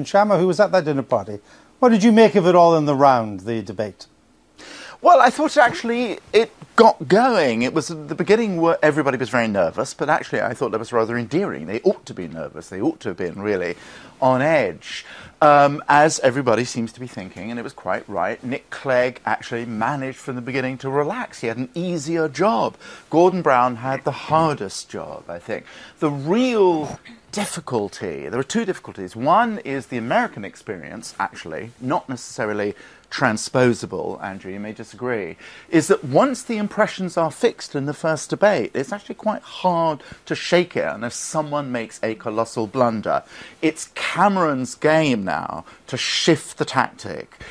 Shamma, who was at that dinner party. What did you make of it all in the round, the debate? Well, I thought actually it got going. It was at the beginning where everybody was very nervous, but actually I thought that was rather endearing. They ought to be nervous. They ought to have been really on edge, as everybody seems to be thinking, and it was quite right. Nick Clegg actually managed from the beginning to relax. He had an easier job. Gordon Brown had the hardest job, I think. The real difficulty, there are two difficulties. One is the American experience, actually, not necessarily transposable, Andrew, you may disagree, is that once the impressions are fixed in the first debate, it's actually quite hard to shake it unless someone makes a colossal blunder. It's Cameron's game now to shift the tactic.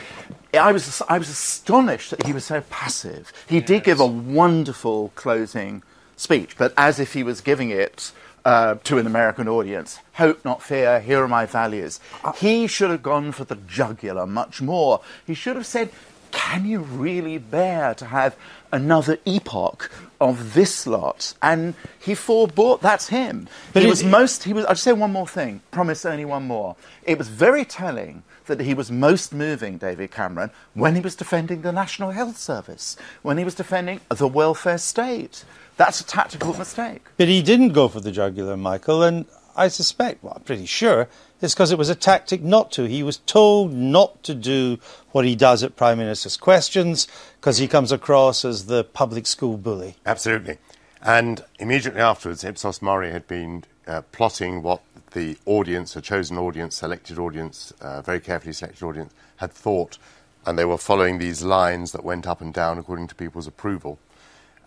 I was astonished that he was so passive. He did give a wonderful closing speech, but as if he was giving it to an American audience. Hope, not fear, here are my values. He should have gone for the jugular much more. He should have said, can you really bear to have another epoch of this lot? And he forebore, that's him. But I'll just say one more thing, promise only one more. It was very telling that he was most moving, David Cameron, when he was defending the National Health Service, when he was defending the welfare state. That's a tactical mistake. But he didn't go for the jugular, Michael, and I suspect, well, I'm pretty sure, it's because it was a tactic not to. He was told not to do what he does at Prime Minister's questions because he comes across as the public school bully. Absolutely. And immediately afterwards, Ipsos Mori had been plotting what the audience, a chosen audience, selected audience, very carefully selected audience, had thought, and they were following these lines that went up and down according to people's approval.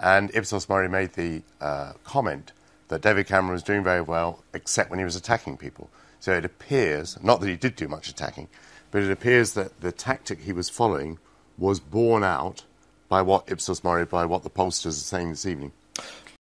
And Ipsos Mori made the comment that David Cameron was doing very well, except when he was attacking people. So it appears, not that he did do much attacking, but it appears that the tactic he was following was borne out by what Ipsos Mori, by what the pollsters are saying this evening.